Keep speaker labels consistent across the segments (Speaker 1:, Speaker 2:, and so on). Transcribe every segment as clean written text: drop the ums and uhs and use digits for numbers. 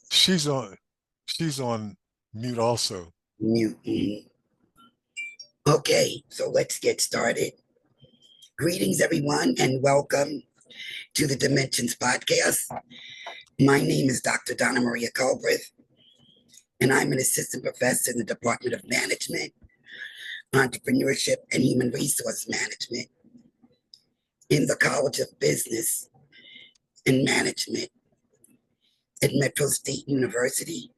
Speaker 1: She's on mute also.
Speaker 2: Mute. Okay, so let's get started. Greetings, everyone, and welcome to the Dimensions podcast. My name is Dr. Donna Maria Culbreth, and I'm an assistant professor in the Department of Management, Entrepreneurship, and Human Resource Management in the College of Business and Management at Metro State University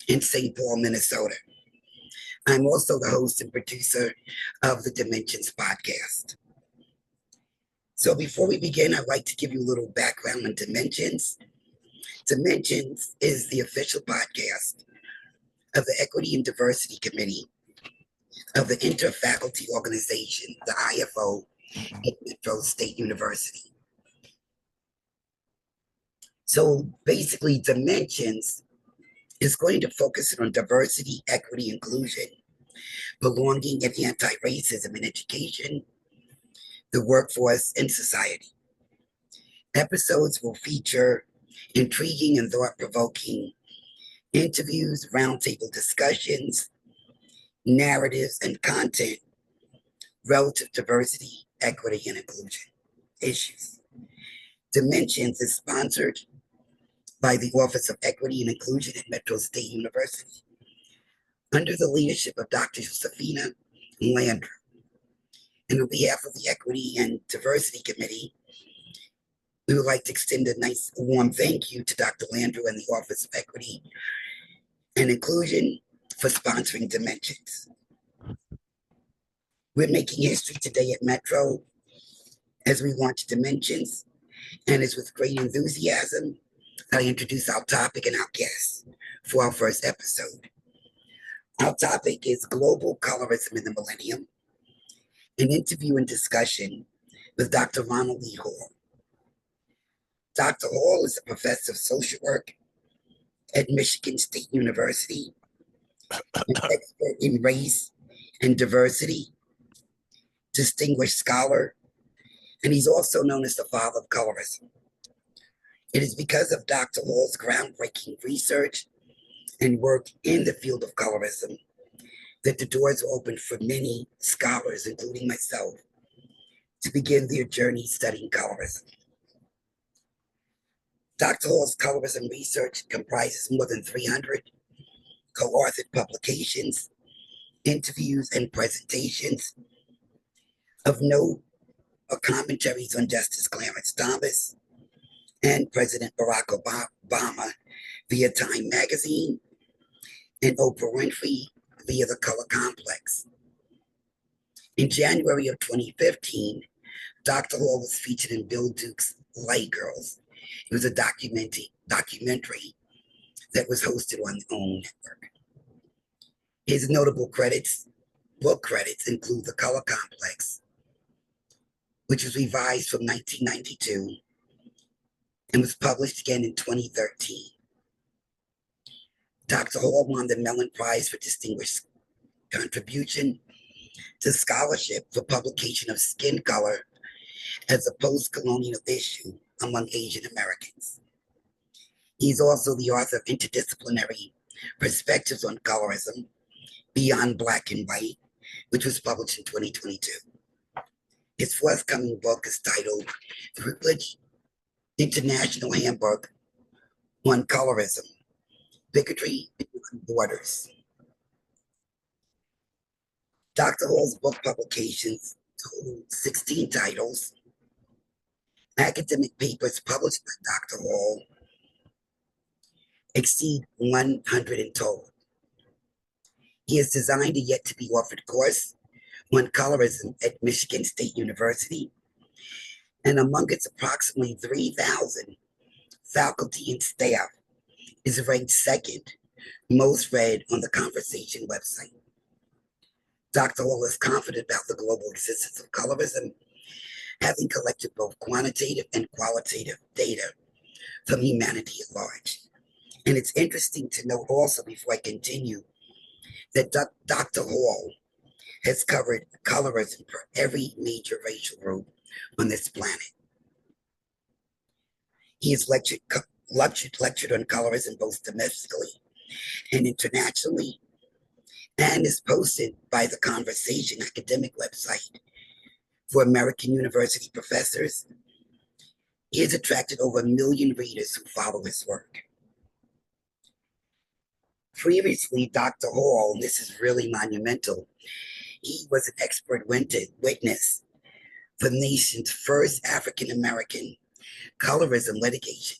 Speaker 2: in St. Paul, Minnesota. I'm also the host and producer of the Dimensions podcast. So before we begin, I'd like to give you a little background on Dimensions. Dimensions is the official podcast of the Equity and Diversity Committee of the Interfaculty Organization, the IFO, at Metro State University. So basically, Dimensions is going to focus on diversity, equity, inclusion, belonging, and anti-racism in education, the workforce, and society. Episodes will feature intriguing and thought-provoking interviews, roundtable discussions, narratives, and content relative to diversity, equity, and inclusion issues. Dimensions is sponsored by the Office of Equity and Inclusion at Metro State University under the leadership of Dr. Josefina Landry. And on behalf of the Equity and Diversity Committee, we would like to extend a nice warm thank you to Dr. Landry and the Office of Equity and Inclusion for sponsoring Dimensions. We're making history today at Metro as we launch Dimensions, and it's with great enthusiasm that I introduce our topic and our guests for our first episode. Our topic is Global Colorism in the Millennium, an interview and discussion with Dr. Ronald E. Hall. Dr. Hall is a professor of social work at Michigan State University, an expert in race and diversity, distinguished scholar, and he's also known as the father of colorism. It is because of Dr. Hall's groundbreaking research and work in the field of colorism that the doors were opened for many scholars, including myself, to begin their journey studying colorism. Dr. Hall's colorism research comprises more than 300 co-authored publications, interviews, and presentations. Of note are commentaries on Justice Clarence Thomas and President Barack Obama via Time Magazine, and Oprah Winfrey via The Color Complex. In January of 2015, Dr. Hall was featured in Bill Duke's Light Girls. It was a documentary that was hosted on the OWN network. His notable book credits include The Color Complex, which was revised from 1992 and was published again in 2013. Dr. Hall won the Mellon Prize for Distinguished Contribution to Scholarship for publication of Skin Color as a Post-Colonial Issue among Asian Americans. He's also the author of Interdisciplinary Perspectives on Colorism, Beyond Black and White, which was published in 2022. His forthcoming book is titled The Routledge International Handbook on Colorism, Bigotry Beyond Borders. Dr. Hall's book publications total 16 titles. Academic papers published by Dr. Hall exceed 100 in total. He has designed a yet-to-be-offered course on colorism at Michigan State University, and among its approximately 3,000 faculty and staff is ranked second most read on the Conversation website. Dr. Hall is confident about the global existence of colorism, having collected both quantitative and qualitative data from humanity at large. And it's interesting to note also, before I continue, that Dr. Hall has covered colorism for every major racial group on this planet. He has lectured lectured on colorism both domestically and internationally, and is posted by the Conversation academic website for American university professors. He has attracted over 1 million readers who follow his work. Previously, Dr. Hall, and this is really monumental, he was an expert witness for the nation's first African American colorism litigation.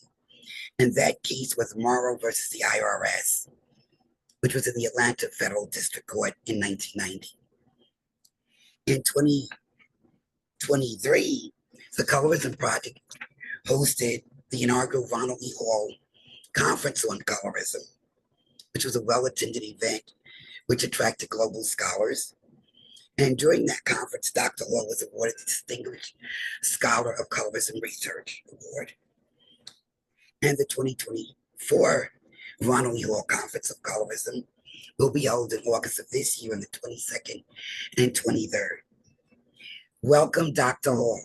Speaker 2: And that case was Morrow versus the IRS, which was in the Atlanta Federal District Court in 1990. In 2023, the Colorism Project hosted the inaugural Ronald E. Hall Conference on Colorism, which was a well-attended event which attracted global scholars. And during that conference, Dr. Hall was awarded the Distinguished Scholar of Colorism Research Award. And the 2024 Ronald E. Hall Conference of Colorism will be held in August of this year on the 22nd and 23rd. Welcome, Dr. Hall.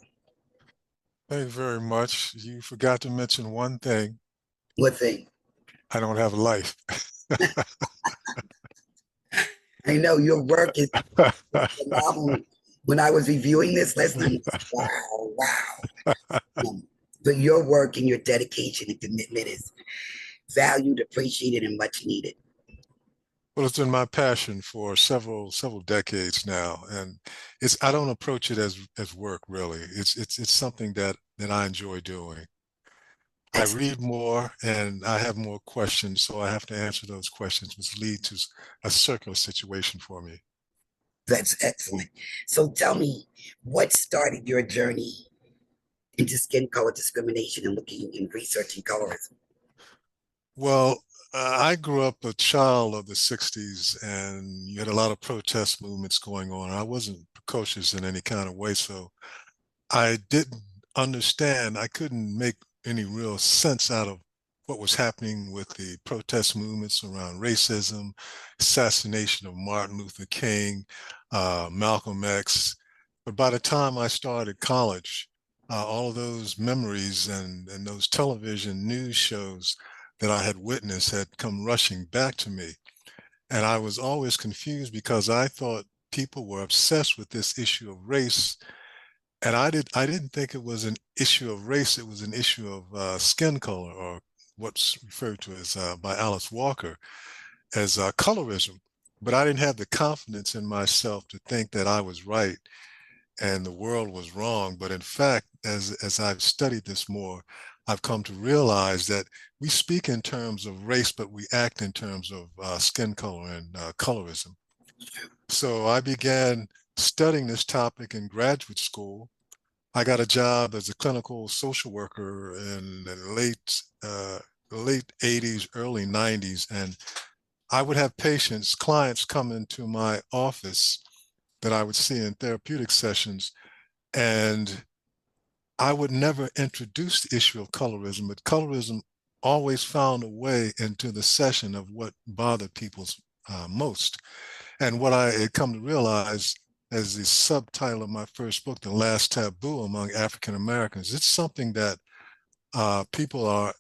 Speaker 1: Thank you very much. You forgot to mention one thing.
Speaker 2: What thing?
Speaker 1: I don't have a life.
Speaker 2: I know your work is phenomenal. When I was reviewing this last night, wow. But your work and your dedication and commitment is valued, appreciated, and much needed.
Speaker 1: Well, it's been my passion for several decades now, and I don't approach it as work really. It's something that I enjoy doing. I read more and I have more questions, so I have to answer those questions, which lead to a circular situation for me.
Speaker 2: That's excellent. So tell me, what started your journey into skin color discrimination and looking and researching colorism?
Speaker 1: Well, I grew up a child of the 60s, and you had a lot of protest movements going on. I wasn't precocious in any kind of way, so I didn't understand. I couldn't make any real sense out of what was happening with the protest movements around racism, assassination of Martin Luther King, Malcolm X. But by the time I started college, all of those memories and those television news shows that I had witnessed had come rushing back to me. And I was always confused because I thought people were obsessed with this issue of race. And I didn't think it was an issue of race. It was an issue of skin color, or what's referred to as by Alice Walker as colorism. But I didn't have the confidence in myself to think that I was right and the world was wrong. But in fact, as I've studied this more, I've come to realize that we speak in terms of race, but we act in terms of skin color and colorism. So I began studying this topic in graduate school. I got a job as a clinical social worker in the late 80s, early 90s, and I would have clients come into my office that I would see in therapeutic sessions, and I would never introduce the issue of colorism, but colorism always found a way into the session of what bothered people most. And what I had come to realize as the subtitle of my first book, The Last Taboo Among African Americans, it's something that people are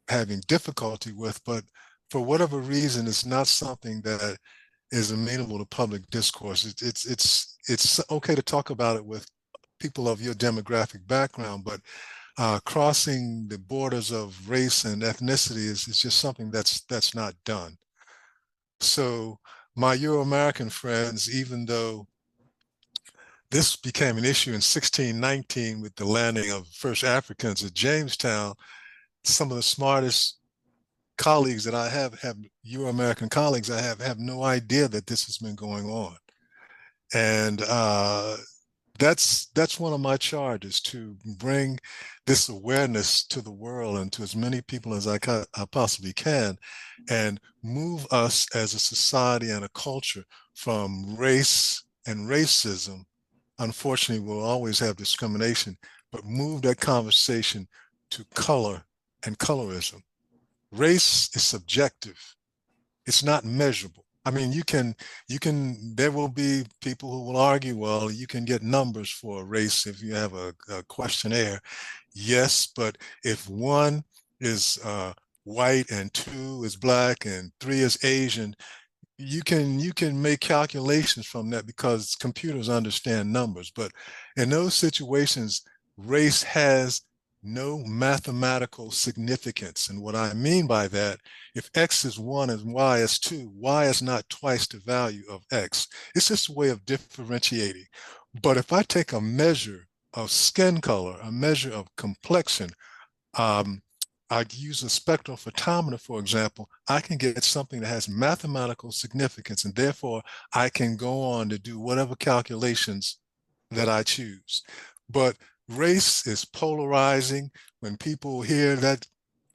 Speaker 1: having difficulty with, but for whatever reason, it's not something that is amenable to public discourse. It's okay to talk about it with people of your demographic background, but crossing the borders of race and ethnicity is just something that's not done. So my Euro-American friends, even though this became an issue in 1619 with the landing of first Africans at Jamestown, some of the smartest colleagues that I have Euro-American colleagues I have no idea that this has been going on. And that's one of my charges, to bring this awareness to the world and to as many people as I possibly can, and move us as a society and a culture from race and racism. Unfortunately, we'll always have discrimination, but move that conversation to color and colorism. Race is subjective. It's not measurable. I mean, there will be people who will argue, well, you can get numbers for a race if you have a questionnaire. Yes, but if one is white and 2 is black and 3 is Asian, you can make calculations from that because computers understand numbers. But in those situations, race has no mathematical significance. And what I mean by that, if X is 1 and Y is 2, Y is not twice the value of X. It's just a way of differentiating. But if I take a measure of skin color, a measure of complexion, um, I use a spectral photometer, for example, I can get something that has mathematical significance, and therefore I can go on to do whatever calculations that I choose. But race is polarizing. When people hear that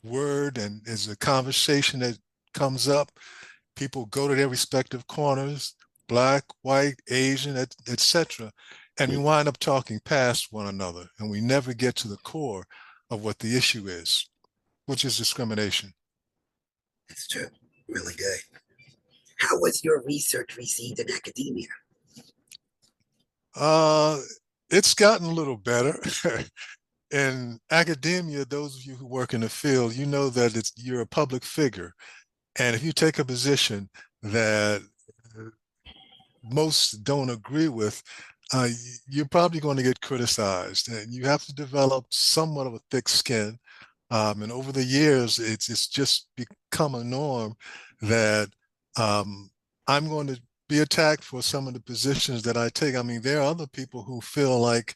Speaker 1: word and there's a conversation that comes up, people go to their respective corners, black, white, Asian, etc. And we wind up talking past one another, and we never get to the core of what the issue is, which is discrimination.
Speaker 2: That's true. Really good. How was your research received in academia?
Speaker 1: Uh, it's gotten a little better. In academia, those of you who work in the field, you know that you're a public figure. And if you take a position that most don't agree with, you're probably going to get criticized. And you have to develop somewhat of a thick skin. And over the years, it's just become a norm that I'm going to be attacked for some of the positions that I take. I mean, there are other people who feel like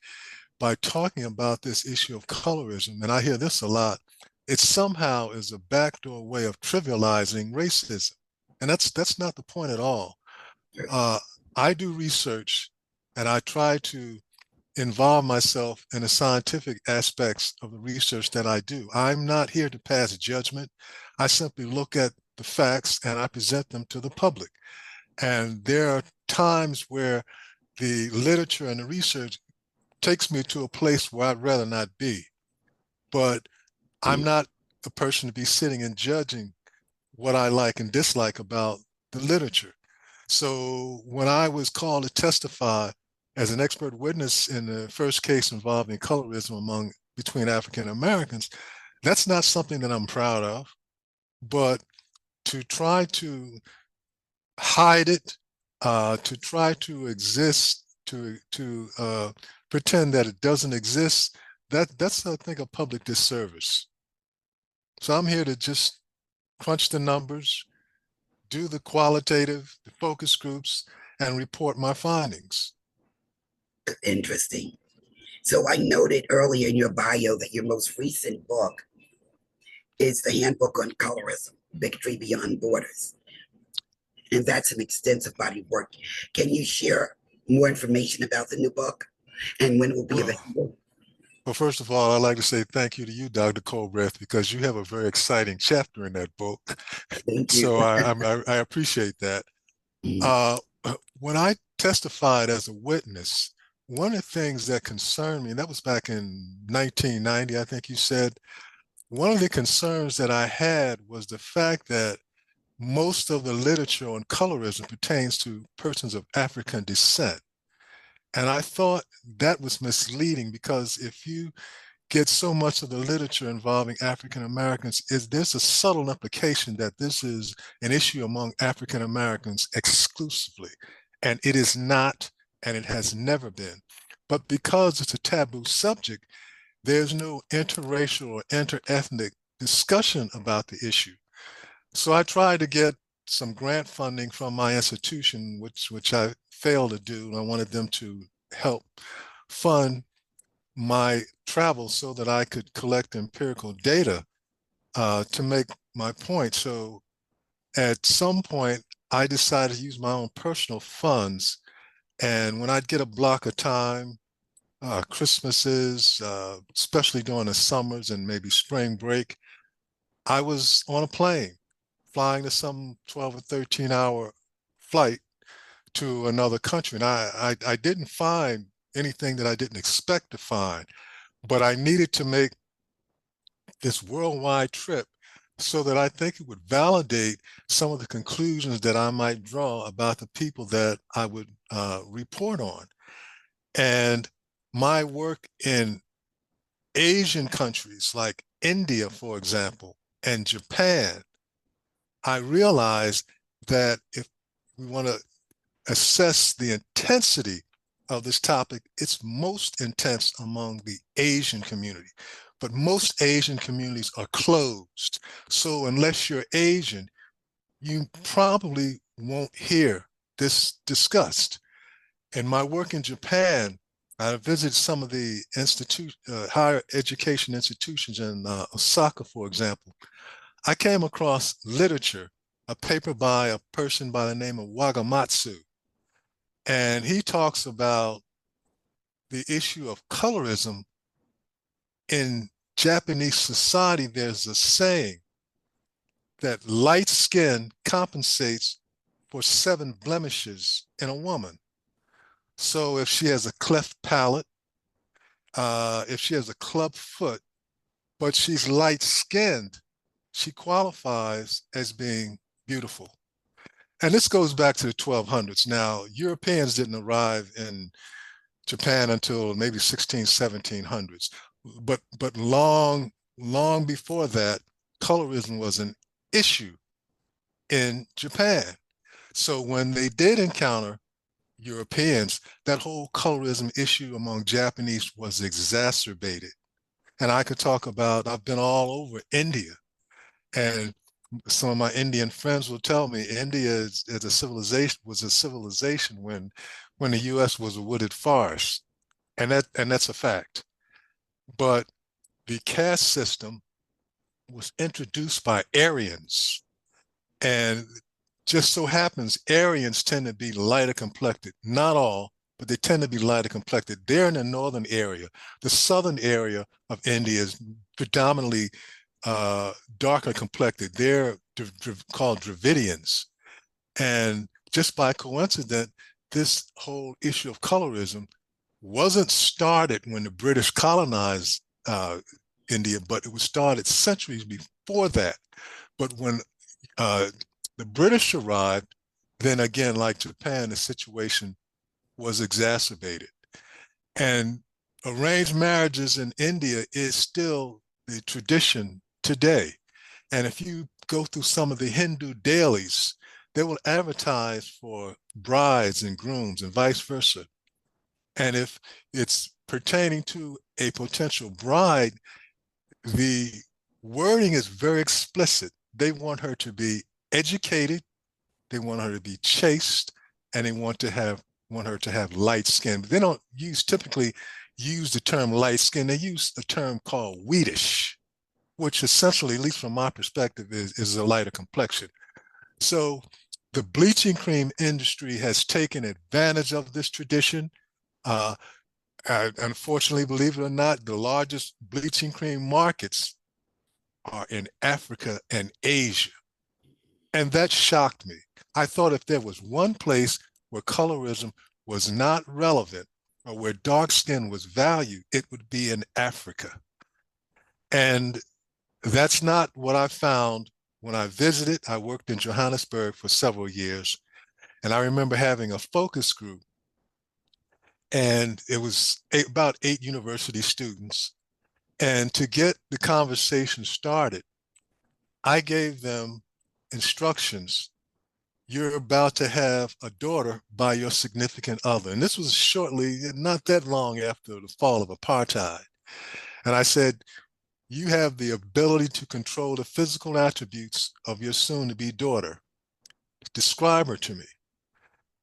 Speaker 1: by talking about this issue of colorism, and I hear this a lot, it somehow is a backdoor way of trivializing racism. And that's not the point at all. Uh, I do research and I try to involve myself in the scientific aspects of the research that I do. I'm not here to pass judgment. I simply look at the facts and I present them to the public. And there are times where the literature and the research takes me to a place where I'd rather not be. But I'm not the person to be sitting and judging what I like and dislike about the literature. So when I was called to testify as an expert witness in the first case involving colorism among between African Americans, that's not something that I'm proud of. But to try to hide it, to try to exist, to pretend that it doesn't exist, that's I think a public disservice. So I'm here to just crunch the numbers, do the qualitative, the focus groups, and report my findings.
Speaker 2: Interesting. So I noted earlier in your bio that your most recent book is the Handbook on Colorism, Bigotry Beyond Borders. And that's an extensive body of work. Can you share more information about the new book and when it will be
Speaker 1: Well,
Speaker 2: available?
Speaker 1: well, first of all, I'd like to say thank you to you, Dr. Colbreth, because you have a very exciting chapter in that book.
Speaker 2: Thank you.
Speaker 1: So I appreciate that. Uh, when I testified as a witness, one of the things that concerned me, and that was back in 1990, I think you said, one of the concerns that I had was the fact that most of the literature on colorism pertains to persons of African descent. And I thought that was misleading because if you get so much of the literature involving African Americans, there's a subtle implication that this is an issue among African Americans exclusively. And it is not, and it has never been. But because it's a taboo subject, there's no interracial or interethnic discussion about the issue. So I tried to get some grant funding from my institution, which I failed to do. I wanted them to help fund my travel so that I could collect empirical data to make my point. So at some point, I decided to use my own personal funds. And when I'd get a block of time, Christmases, especially during the summers and maybe spring break, I was on a plane flying to some 12 or 13-hour flight to another country. And I didn't find anything that I didn't expect to find, but I needed to make this worldwide trip so that I think it would validate some of the conclusions that I might draw about the people that I would report on. And my work in Asian countries like India, for example, and Japan, I realized that if we want to assess the intensity of this topic, it's most intense among the Asian community. But most Asian communities are closed. So unless you're Asian, you probably won't hear this discussed. In my work in Japan, I visited some of the higher education institutions in Osaka, for example. I came across literature, a paper by a person by the name of Wagamatsu, and he talks about the issue of colorism in Japanese society. There's a saying that light skin compensates for 7 blemishes in a woman. So if she has a cleft palate, if she has a club foot, but she's light skinned, she qualifies as being beautiful. And this goes back to the 1200s. Now, Europeans didn't arrive in Japan until maybe 16, 1700s. But long before that, colorism was an issue in Japan. So when they did encounter Europeans, that whole colorism issue among Japanese was exacerbated. And I could talk about, I've been all over India, and some of my Indian friends will tell me India is a civilization was a civilization when the U.S. was a wooded forest, and that's a fact. But the caste system was introduced by Aryans, and just so happens Aryans tend to be lighter complected. Not all, but they tend to be lighter complected. They're in the northern area. The southern area of India is predominantly darker complected. They're called Dravidians. And just by coincidence, this whole issue of colorism wasn't started when the British colonized India, but it was started centuries before that. But when uh, the British arrived, then again, like Japan, the situation was exacerbated. And arranged marriages in India is still the tradition today. And if you go through some of the Hindu dailies, they will advertise for brides and grooms and vice versa. And if it's pertaining to a potential bride, the wording is very explicit. They want her to be educated, they want her to be chaste, and they want her to have light skin. But they don't typically use the term light skin. They use a term called wheatish, which essentially, at least from my perspective, is a lighter complexion. So the bleaching cream industry has taken advantage of this tradition. Uh, Unfortunately, believe it or not, the largest bleaching cream markets are in Africa and Asia. And that shocked me. I thought if there was one place where colorism was not relevant or where dark skin was valued, it would be in Africa. And that's not what I found when I visited. I worked in Johannesburg for several years, and I remember having a focus group, and it was about 8 university students. And to get the conversation started, I gave them instructions. You're about to have a daughter by your significant other. And this was shortly, not that long after the fall of apartheid. And I said, you have the ability to control the physical attributes of your soon-to-be daughter. Describe her to me.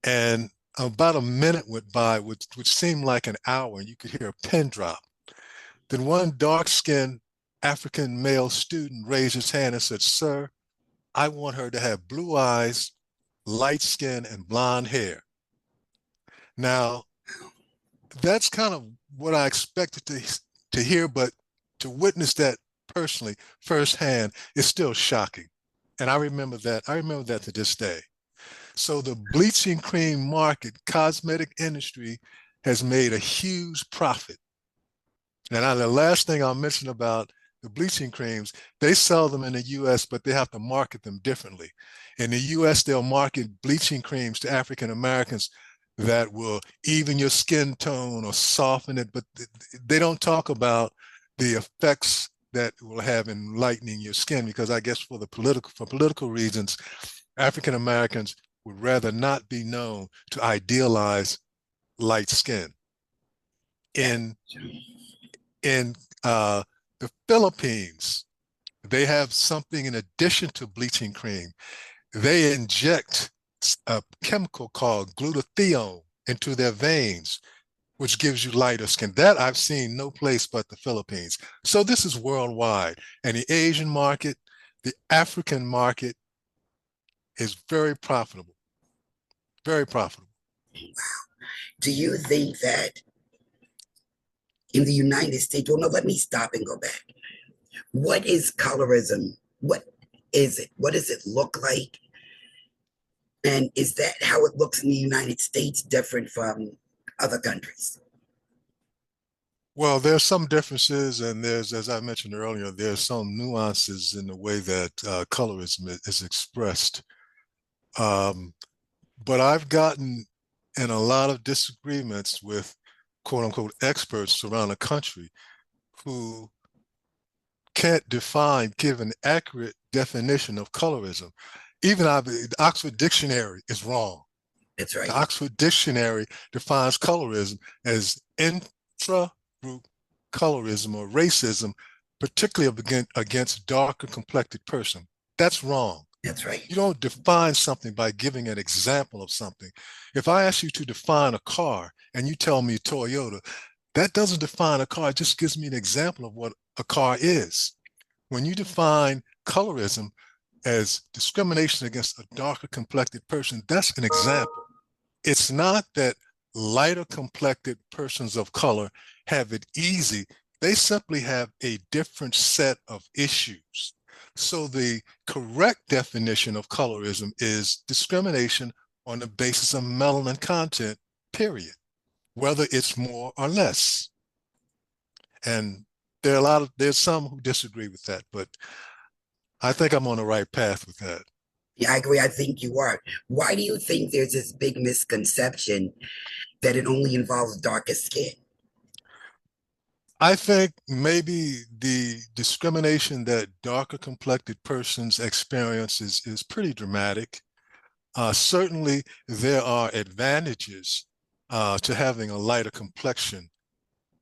Speaker 1: And about a minute went by, which seemed like an hour, and you could hear a pin drop. Then one dark-skinned African male student raised his hand and said, "Sir, I want her to have blue eyes, light skin, and blonde hair." Now, that's kind of what I expected to hear, but to witness that personally, firsthand, is still shocking. And I remember that. I remember that to this day. So the bleaching cream market, cosmetic industry, has made a huge profit. And the last thing I'll mention about the bleaching creams, they sell them in the US, but they have to market them differently. In the US, they'll market bleaching creams to African Americans that will even your skin tone or soften it, but they don't talk about the effects that will have in lightening your skin, because I guess for political reasons, African Americans would rather not be known to idealize light skin.
Speaker 2: Yeah.
Speaker 1: In in the Philippines, they have something in addition to bleaching cream. They inject a chemical called glutathione into their veins, which gives you lighter skin. That I've seen no place but the Philippines. So this is worldwide. And the Asian market, the African market is very profitable, very profitable.
Speaker 2: Do you think that in the United States, well, no, let me stop and go back. What is colorism? What is it? What does it look like? And is that how it looks in the United States different from other countries?
Speaker 1: Well, there's some differences, and there's, as I mentioned earlier, there's some nuances in the way that colorism is expressed. Um, but I've gotten in a lot of disagreements with quote unquote experts around the country who can't give an accurate definition of colorism. Even the Oxford Dictionary is wrong.
Speaker 2: That's
Speaker 1: The
Speaker 2: right.
Speaker 1: Oxford Dictionary defines colorism as intra-group colorism or racism, particularly against darker complected person. That's wrong.
Speaker 2: That's right.
Speaker 1: You don't define something by giving an example of something. If I ask you to define a car and you tell me Toyota, that doesn't define a car. It just gives me an example of what a car is. When you define colorism as discrimination against a darker complected person, that's an example. It's not that lighter complected persons of color have it easy. They simply have a different set of issues. So the correct definition of colorism is discrimination on the basis of melanin content, period, whether it's more or less. And there's some who disagree with that, but I think I'm on the right path with that.
Speaker 2: Yeah, I agree. I think you are. Why do you think there's this big misconception that it only involves darker skin?
Speaker 1: I think maybe the discrimination that darker complected persons experience is pretty dramatic. Certainly, there are advantages to having a lighter complexion.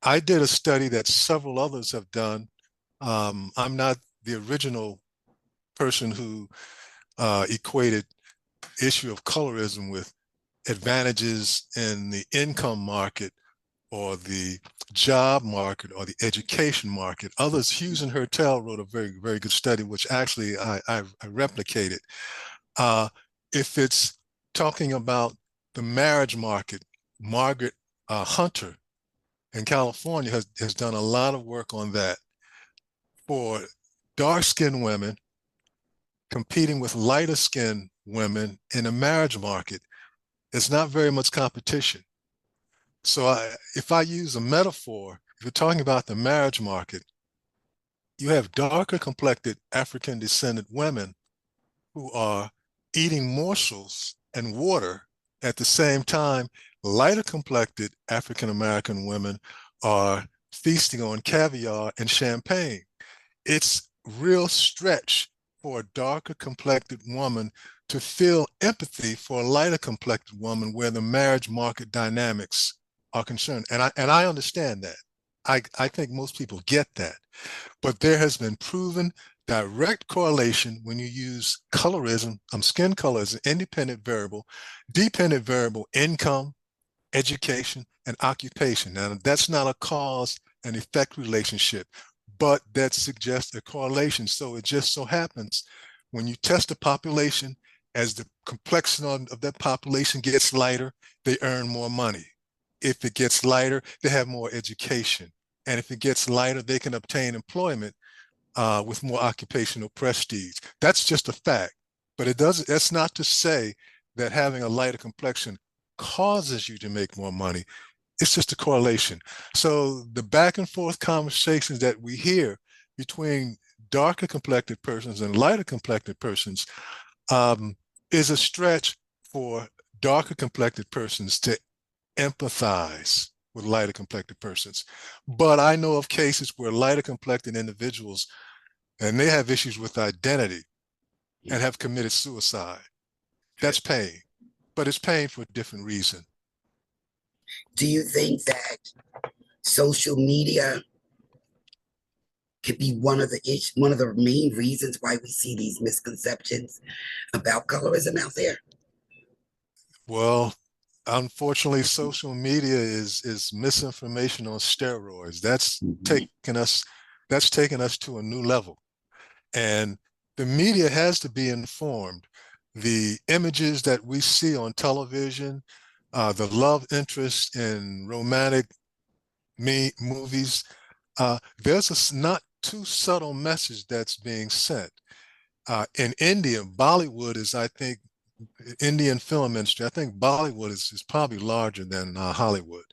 Speaker 1: I did a study that several others have done. I'm not the original person who equated issue of colorism with advantages in the income market or the job market or the education market. Others, Hughes and Hertel wrote a very, very good study, which actually I replicated. If it's talking about the marriage market, Margaret Hunter in California has done a lot of work on that for dark-skinned women competing with lighter-skinned women in the marriage market. It's not very much competition. So if I use a metaphor, if you're talking about the marriage market, you have darker complected African descended women who are eating morsels and water at the same time. Lighter complected African American women are feasting on caviar and champagne. It's real stretch for a darker complected woman to feel empathy for a lighter complected woman where the marriage market dynamics are concerned. And I understand that. I think most people get that. But there has been proven direct correlation when you use colorism, skin color as an independent variable, dependent variable income, education, and occupation. Now, that's not a cause and effect relationship, but that suggests a correlation. So it just so happens when you test a population, as the complexion of that population gets lighter, they earn more money. If it gets lighter, they have more education. And if it gets lighter, they can obtain employment with more occupational prestige. That's just a fact. But that's not to say that having a lighter complexion causes you to make more money. It's just a correlation. So the back and forth conversations that we hear between darker complected persons and lighter complected persons um, is a stretch for darker complected persons to empathize with lighter complected persons. But I know of cases where lighter complected individuals, and they have issues with identity and have committed suicide. That's pain, but it's pain for a different reason.
Speaker 2: Do you think that social media could be one of the main reasons why we see these misconceptions about colorism out there?
Speaker 1: Well, unfortunately, social media is misinformation on steroids.
Speaker 2: Mhm.
Speaker 1: That's taken us to a new level. And the media has to be informed. The images that we see on television, the love interest in romantic movies, there's a not too subtle message that's being sent. In India, Bollywood is, I think, Indian film industry, I think Bollywood is probably larger than Hollywood.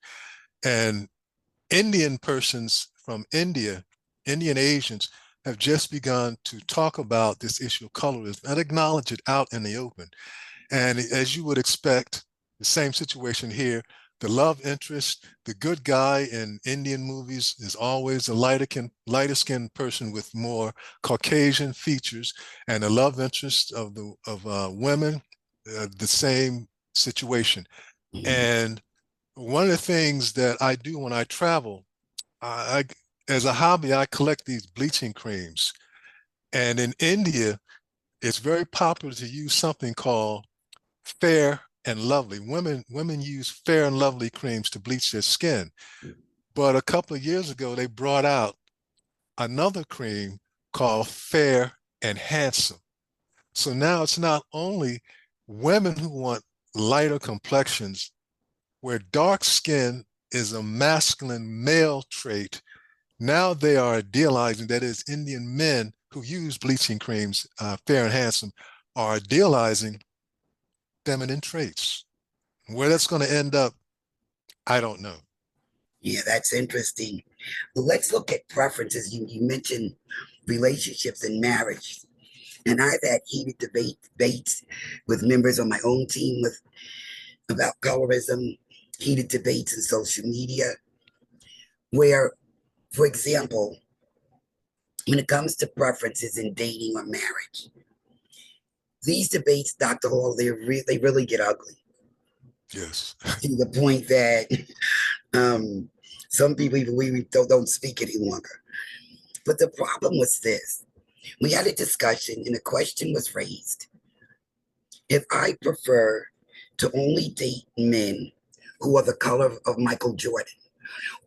Speaker 1: And Indian persons from India, Indian Asians, have just begun to talk about this issue of colorism and acknowledge it out in the open. And as you would expect, the same situation here. The love interest, the good guy in Indian movies is always a lighter skinned person with more Caucasian features, and the love interest of the of women, the same situation.
Speaker 2: Mhm.
Speaker 1: And one of the things that I do when I travel, as a hobby, I collect these bleaching creams. And in India, it's very popular to use something called Fair and Lovely. Women use Fair and Lovely creams to bleach their skin. But a couple of years ago, they brought out another cream called Fair and Handsome. So now it's not only women who want lighter complexions, where dark skin is a masculine male trait. Now they are idealizing, that is, Indian men who use bleaching creams, Fair and Handsome, are idealizing feminine traits. Where that's going to end up, I don't know.
Speaker 2: Yeah, that's interesting. Well, let's look at preferences. You mentioned relationships and marriage. And I've had heated debates with members on my own team with about colorism, heated debates in social media, where, for example, when it comes to preferences in dating or marriage, these debates, Dr. Hall, they really get ugly
Speaker 1: Yes.
Speaker 2: to the point that um, some people even we don't speak any longer. But the problem was this: we had a discussion, and a question was raised. If I prefer to only date men who are the color of Michael Jordan,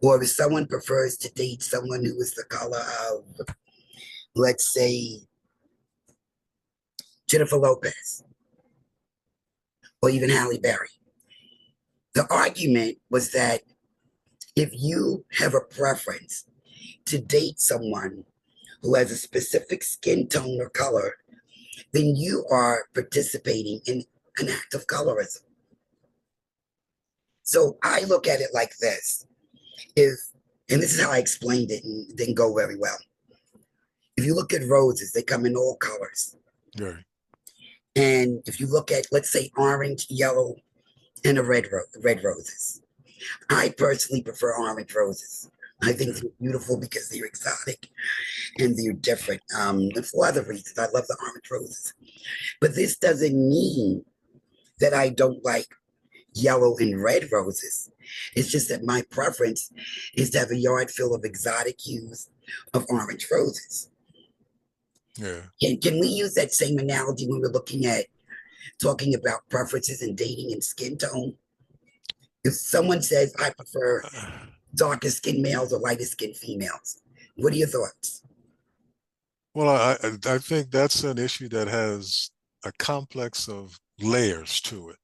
Speaker 2: or if someone prefers to date someone who is the color of, let's say, Jennifer Lopez, or even Halle Berry. The argument was that if you have a preference to date someone who has a specific skin tone or color, then you are participating in an act of colorism. So I look at it like this: if, and this is how I explained it and it didn't go very well. If you look at roses, they come in all colors.
Speaker 1: Very.
Speaker 2: And if you look at, let's say, orange, yellow, and red roses, I personally prefer orange roses. I think
Speaker 1: Okay.
Speaker 2: they're beautiful because they're exotic and they're different. And for other reasons, I love the orange roses. But this doesn't mean that I don't like yellow and red roses. It's just that my preference is to have a yard full of exotic hues of orange roses.
Speaker 1: Yeah.
Speaker 2: Can we use that same analogy when we're looking at talking about preferences in dating and skin tone? If someone says, I prefer darker skinned males or lighter skinned females, what are your thoughts?
Speaker 1: Well, I think that's an issue that has a complex of layers to it.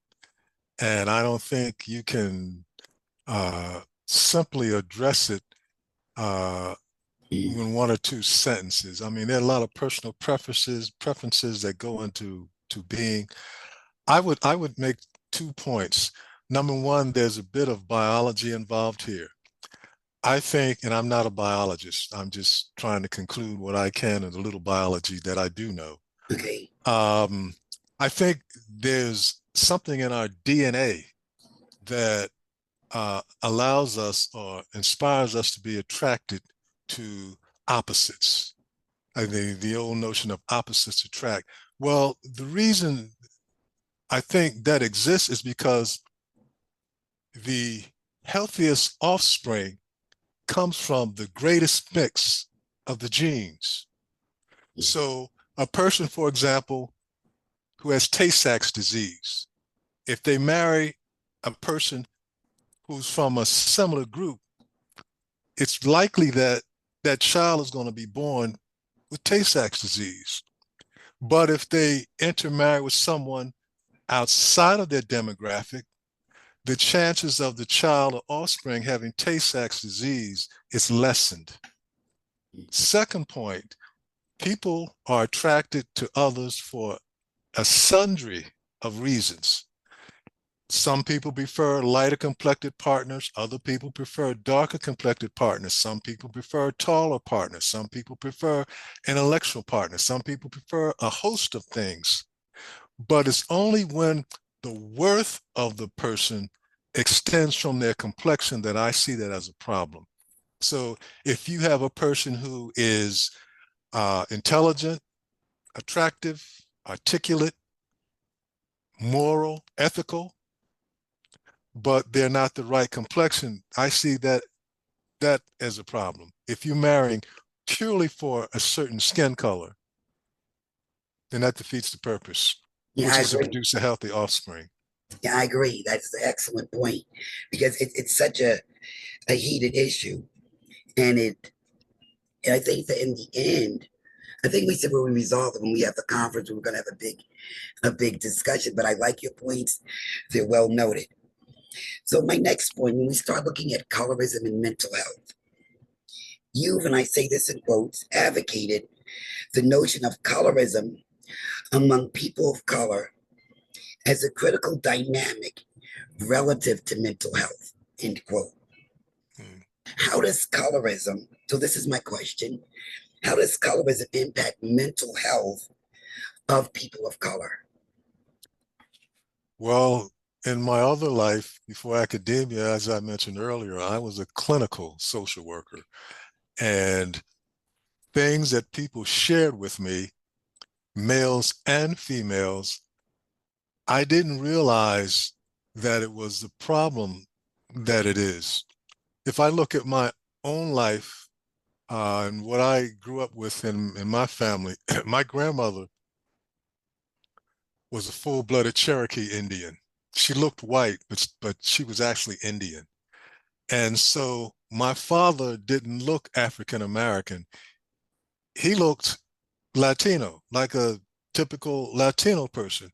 Speaker 1: And I don't think you can simply address it
Speaker 2: Mm,
Speaker 1: in one or two sentences. I mean, there are a lot of personal preferences that go into being. I would make 2 points. Number one, there's a bit of biology involved here. I think, and I'm not a biologist, I'm just trying to conclude what I can in the little biology that I do know.
Speaker 2: okay.
Speaker 1: Um, I think there's something in our DNA that allows us or inspires us to be attracted to opposites. I mean, the old notion of opposites attract. Well, the reason I think that exists is because the healthiest offspring comes from the greatest mix of the genes. So a person, for example, who has Tay-Sachs disease, if they marry a person who's from a similar group, it's likely that that child is going to be born with Tay-Sachs disease. But if they intermarry with someone outside of their demographic, the chances of the child or offspring having Tay-Sachs disease is lessened. Second point, people are attracted to others for a sundry of reasons. Some people prefer lighter complected partners. Other people prefer darker complected partners. Some people prefer taller partners. Some people prefer intellectual partners. Some people prefer a host of things. But it's only when the worth of the person extends from their complexion that I see that as a problem. So if you have a person who is intelligent, attractive, articulate, moral, ethical, but they're not the right complexion, I see that as a problem. If you're marrying purely for a certain skin color, then that defeats the purpose,
Speaker 2: Yeah,
Speaker 1: which
Speaker 2: I
Speaker 1: is to
Speaker 2: agree.
Speaker 1: produce a healthy offspring.
Speaker 2: Yeah, I agree. That's an excellent point because it's such a heated issue. And I think that in the end, I think we said when we resolve it, when we have the conference, we're going to have a big discussion. But I like your points; they're well noted. So my next point, when we start looking at colorism and mental health, you've, and I say this in quotes, advocated the notion of colorism among people of color as a critical dynamic relative to mental health. End quote.
Speaker 1: Mm.
Speaker 2: How does colorism? So this is my question: how does colorism impact mental health of people of color?
Speaker 1: Well, in my other life before academia, as I mentioned earlier, I was a clinical social worker. And things that people shared with me, males and females, I didn't realize that it was the problem that it is. If I look at my own life and what I grew up with in my family, my grandmother was a full-blooded Cherokee Indian. She looked white, but she was actually Indian. And so my father didn't look African American. He looked Latino, like a typical Latino person.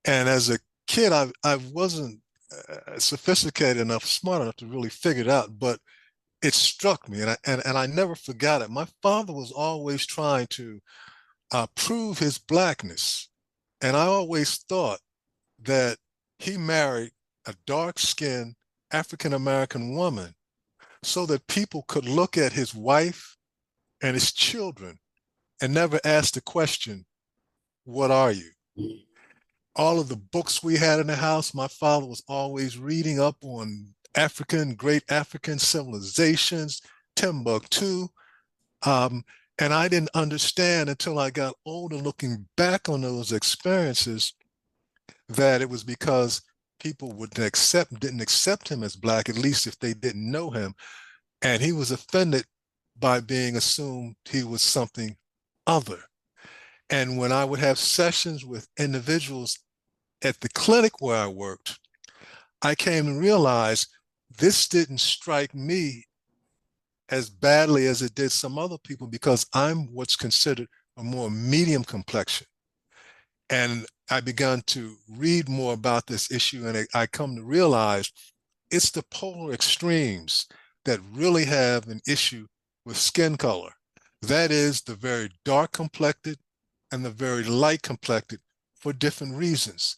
Speaker 1: And as a kid, I wasn't sophisticated enough, smart enough to really figure it out, but it struck me, and I never forgot it. My father was always trying to prove his blackness, and I always thought that he married a dark-skinned African American woman so that people could look at his wife and his children and never ask the question, "What are you?" All of the books we had in the house, my father was always reading up on great African civilizations, Timbuktu. Um, and I didn't understand until I got older, looking back on those experiences, that it was because people didn't accept him as black, at least if they didn't know him. And he was offended by being assumed he was something other. And when I would have sessions with individuals at the clinic where I worked, I came to realize this didn't strike me as badly as it did some other people because I'm what's considered a more medium complexion. And I began to read more about this issue, and I come to realize it's the polar extremes that really have an issue with skin color. That is, the very dark complected and the very light complected for different reasons.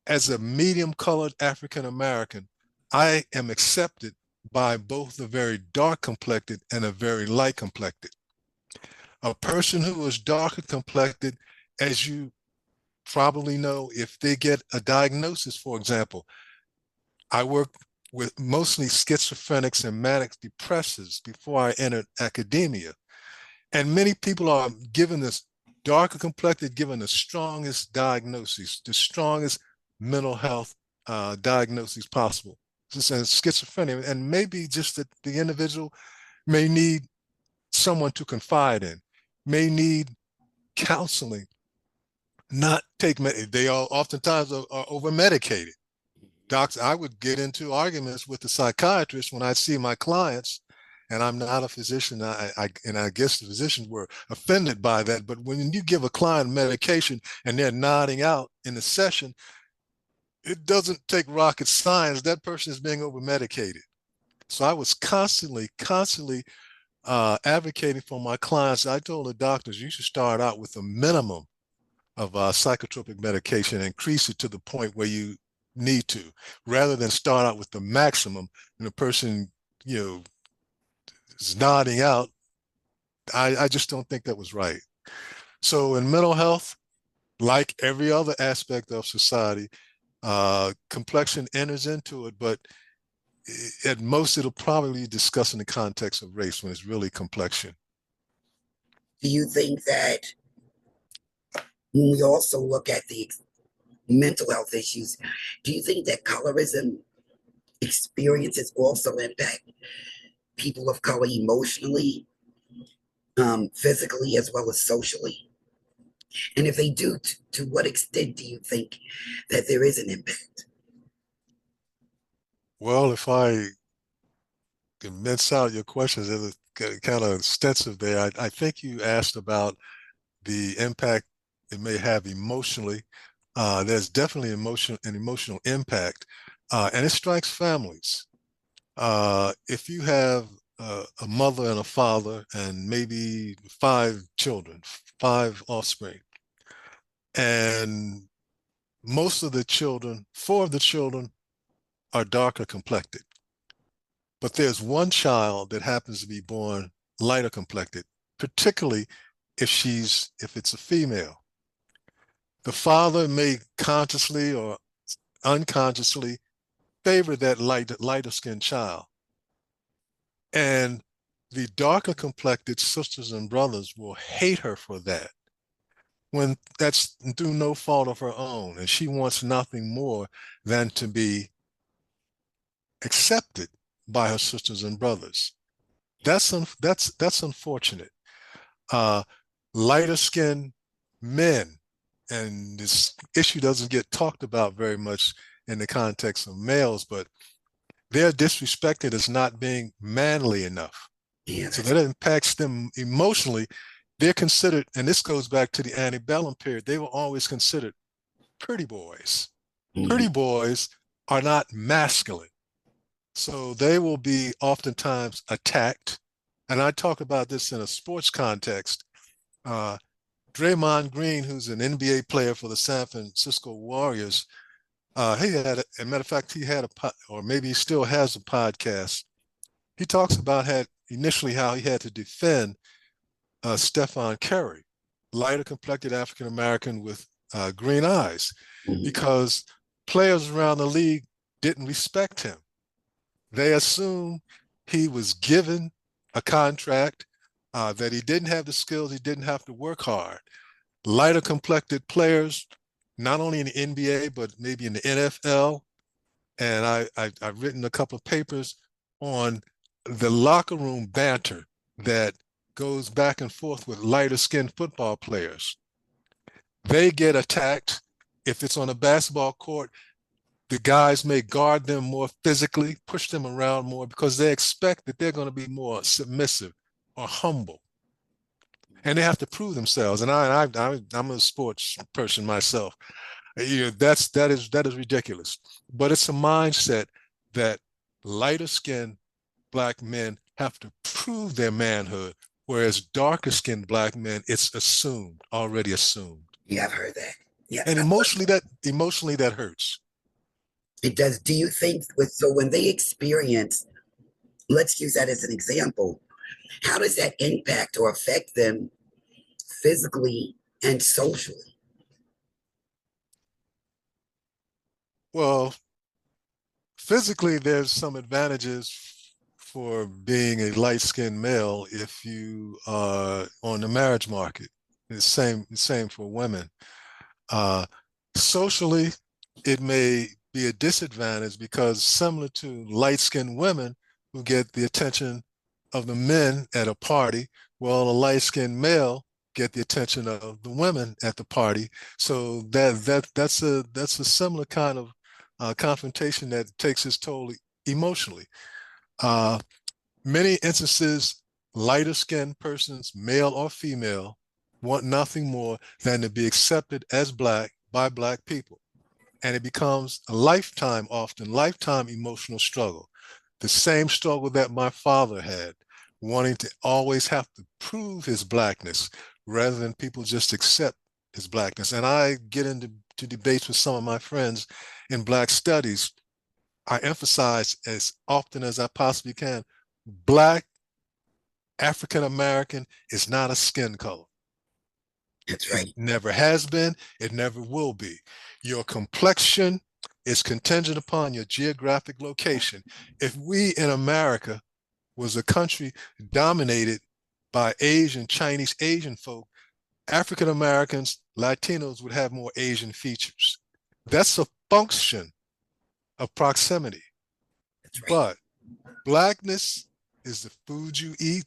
Speaker 1: As a medium colored African American, I am accepted by both the very dark complected and a very light complected. A person who is darker complected, as you probably know, if they get a diagnosis, for example, I work with mostly schizophrenics and manic depressives before I entered academia. And many people are given this darker complected, given the strongest diagnoses, the strongest mental health diagnoses possible. Just as schizophrenia, and maybe just that the individual may need someone to confide in, may need counseling, not take they are oftentimes are over medicated. Docs, I would get into arguments with the psychiatrist when I see my clients, and I'm not a physician. And I guess the physicians were offended by that. But when you give a client medication and they're nodding out in the session, it doesn't take rocket science. That person is being over medicated. So I was constantly advocating for my clients. I told the doctors, you should start out with a minimum of psychotropic medication and increase it to the point where you need to, rather than start out with the maximum and the person, is nodding out. I just don't think that was right. So in mental health, like every other aspect of society, complexion enters into it, but at most it'll probably discuss in the context of race when it's really complexion.
Speaker 2: Do you think that when we also look at the mental health issues, do you think that colorism experiences also impact people of color emotionally, physically, as well as socially? And if they do, to what extent do you think that there is an impact?
Speaker 1: Well, if I can mince out your questions, it's kind of extensive there. I think you asked about the impact it may have emotionally. There's definitely an emotional impact, and it strikes families. If you have a mother and a father and maybe 5 children, 5 offspring, and most of the children, 4 of the children are darker complected, but there's one child that happens to be born lighter complected, particularly if it's a female. The father may consciously or unconsciously favor that lighter skinned child. And the darker complected sisters and brothers will hate her for that when that's through no fault of her own. And she wants nothing more than to be accepted by her sisters and brothers. That's unfortunate. Uh, Lighter skinned men, and this issue doesn't get talked about very much in the context of males, but they're disrespected as not being manly enough.
Speaker 2: Yeah,
Speaker 1: So
Speaker 2: that's
Speaker 1: that impacts them emotionally. They're considered, and this goes back to the antebellum period, they were always considered pretty boys. Pretty
Speaker 2: mhm.
Speaker 1: boys are not masculine. So they will be oftentimes attacked. And I talk about this in a sports context. Uh, Draymond Green, who's an NBA player for the San Francisco Warriors, he had, as a matter of fact, he had or maybe he still has a podcast. He talks about initially how he had to defend Stephen Curry, lighter complected African American with green eyes,
Speaker 2: Mhm.
Speaker 1: because players around the league didn't respect him. They assumed he was given a contract, that he didn't have the skills, he didn't have to work hard. Lighter complected players, not only in the NBA, but maybe in the NFL. And I've written a couple of papers on the locker room banter that goes back and forth with lighter skinned football players. They get attacked. If it's on a basketball court, the guys may guard them more physically, push them around more because they expect that they're going to be more submissive or humble. And they have to prove themselves. And I'm a sports person myself. That is ridiculous. But it's a mindset that lighter skinned black men have to prove their manhood, whereas darker skinned black men, it's assumed, already assumed.
Speaker 2: Yeah, I've heard that. Yeah,
Speaker 1: And emotionally that hurts.
Speaker 2: it does. Do you think so when they experience, let's use that as an example, how does that impact or affect them physically and socially?
Speaker 1: Well, physically, there's some advantages for being a light-skinned male if you are on the marriage market. The same for women. Uh, Socially, it may be a disadvantage because similar to light-skinned women who get the attention of the men at a party, well, a light-skinned male get the attention of the women at the party. So that's a similar kind of confrontation that takes its toll emotionally. Uh, Many instances, lighter skinned persons, male or female, want nothing more than to be accepted as black by black people. And it becomes a lifetime, often lifetime emotional struggle. The same struggle that my father had, wanting to always have to prove his blackness rather than people just accept his blackness. And I get into debates with some of my friends in black studies. I emphasize as often as I possibly can, black African American is not a skin color.
Speaker 2: That's
Speaker 1: It
Speaker 2: right.
Speaker 1: never has been, it never will be. Your complexion is contingent upon your geographic location. If we in America was a country dominated by Asian, Chinese, Asian folk, African Americans, Latinos would have more Asian features. That's a function of proximity.
Speaker 2: That's right.
Speaker 1: But blackness is the food you eat,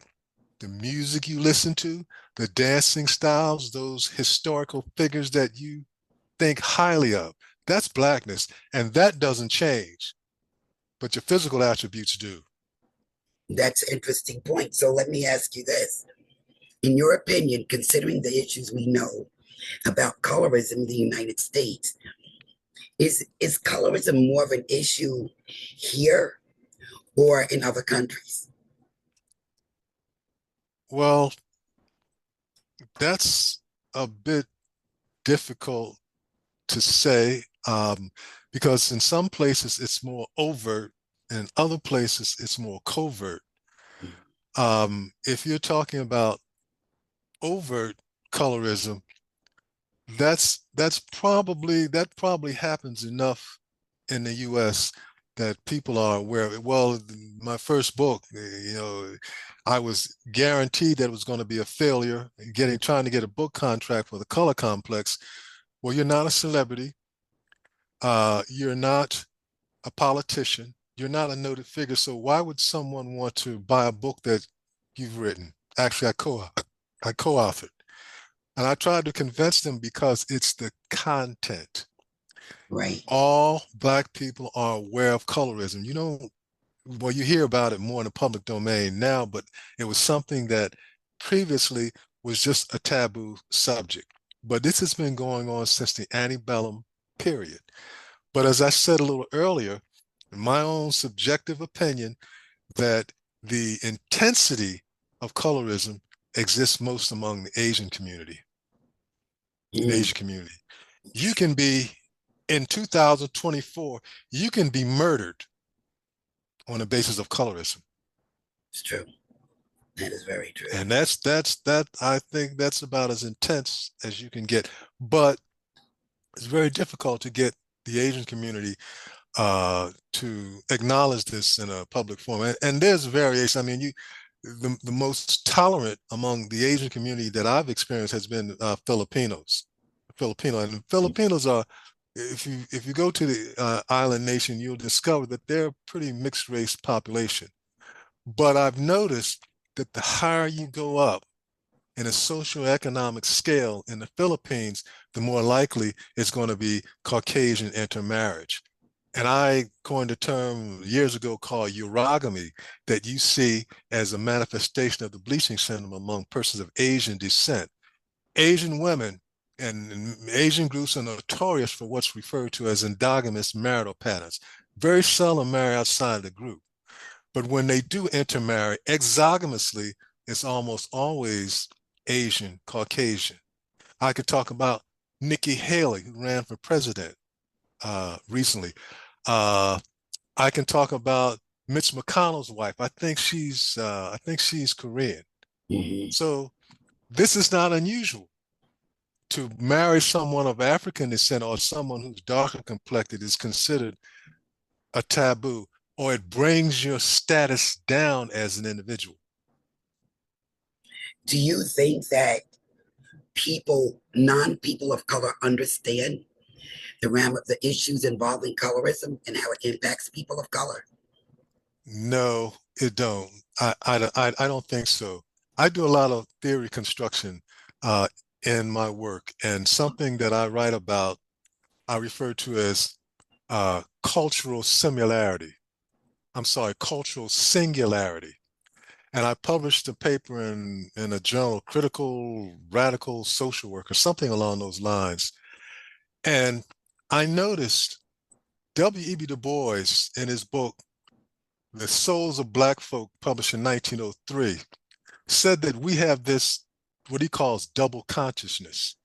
Speaker 1: the music you listen to, the dancing styles, those historical figures that you think highly of. That's blackness. And that doesn't change, but your physical attributes do.
Speaker 2: That's an interesting point. So let me ask you this. In your opinion, considering the issues we know about colorism in the United States, is colorism more of an issue here or in other countries?
Speaker 1: Well, that's a bit difficult to say because in some places it's more overt, and in other places it's more covert. If you're talking about overt colorism, that probably happens enough in the U.S. that people are aware of it. Well, my first book, I was guaranteed that it was going to be a failure. Trying to get a book contract for the Color Complex. Well, you're not a celebrity. You're not a politician. You're not a noted figure. So why would someone want to buy a book that you've written? Actually, I co-authored. And I tried to convince them because it's the content.
Speaker 2: Right.
Speaker 1: All black people are aware of colorism. Well, you hear about it more in the public domain now, but it was something that previously was just a taboo subject. But this has been going on since the antebellum period. But as I said a little earlier, in my own subjective opinion, that the intensity of colorism exists most among the Asian community, the
Speaker 2: Mm,
Speaker 1: Asian community. You can be, in 2024, you can be murdered on the basis of colorism.
Speaker 2: it's true. That is very true.
Speaker 1: And that I think that's about as intense as you can get. But it's very difficult to get the Asian community to acknowledge this in a public forum. And there's variation. I mean, the most tolerant among the Asian community that I've experienced has been Filipinos. And Filipinos are, if you go to the island nation, you'll discover that they're a pretty mixed race population. But I've noticed that the higher you go up in a socioeconomic scale in the Philippines, the more likely it's going to be Caucasian intermarriage. And I coined a term years ago called urogamy that you see as a manifestation of the bleaching syndrome among persons of Asian descent. Asian women and Asian groups are notorious for what's referred to as endogamous marital patterns. Very seldom marry outside the group. But when they do intermarry exogamously, it's almost always Asian, Caucasian. I could talk about Nikki Haley, who ran for president recently. Uh, I can talk about Mitch McConnell's wife. I think she's Korean.
Speaker 2: Mhm.
Speaker 1: So this is not unusual. To marry someone of African descent or someone who's darker complected is considered a taboo, or it brings your status down as an individual.
Speaker 2: Do you think that non-people of color understand the issues involving colorism and how it impacts people of color?
Speaker 1: No, it don't. I don't think so. I do a lot of theory construction uh, in my work, and something that I write about, I refer to as cultural similarity. I'm sorry, cultural singularity. And I published a paper in a journal, Critical Radical Social Work, or something along those lines. And I noticed W.E.B. Du Bois in his book, The Souls of Black Folk, published in 1903, said that we have this, what he calls double consciousness.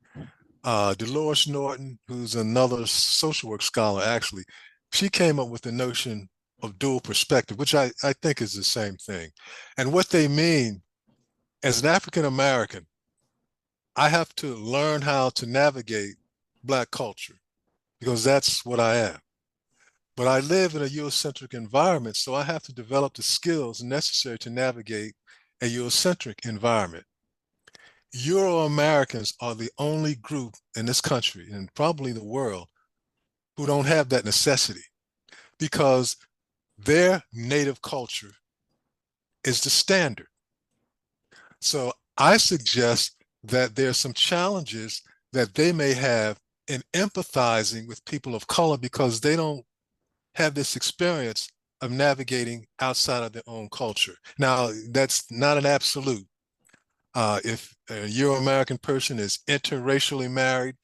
Speaker 1: Dolores Norton, who's another social work scholar, actually, she came up with the notion of dual perspective, which I think is the same thing. And what they mean, as an African American, I have to learn how to navigate Black culture because that's what I am. But I live in a Eurocentric environment, so I have to develop the skills necessary to navigate a Eurocentric environment. Euro Americans are the only group in this country and probably the world who don't have that necessity because their native culture is the standard. So I suggest that there are some challenges that they may have in empathizing with people of color because they don't have this experience of navigating outside of their own culture. Now, that's not an absolute. If a Euro-American person is interracially married,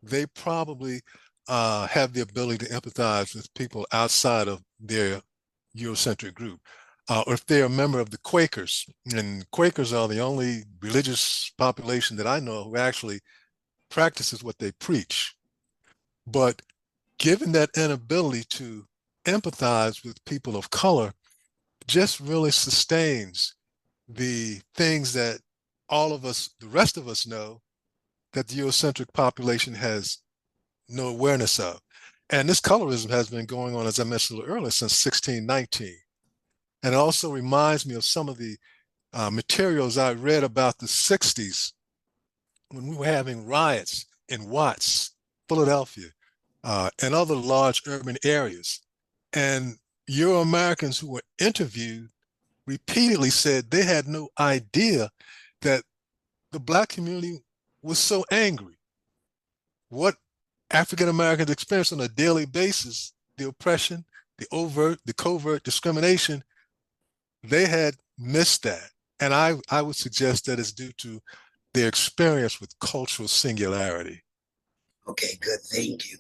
Speaker 1: they probably have the ability to empathize with people outside of their Eurocentric group. Or if they're a member of the Quakers, and Quakers are the only religious population that I know who actually practices what they preach. But given that inability to empathize with people of color, just really sustains the things that all of us, the rest of us know that the Eurocentric population has no awareness of. And this colorism has been going on, as I mentioned earlier, since 1619. And it also reminds me of some of the materials I read about the 60s when we were having riots in Watts, Philadelphia, and other large urban areas. And Euro Americans who were interviewed repeatedly said they had no idea that the Black community was so angry. What African Americans experience on a daily basis, the oppression, the covert discrimination, they had missed that. And I would suggest that it's due to their experience with cultural singularity.
Speaker 2: Okay, good. Thank you.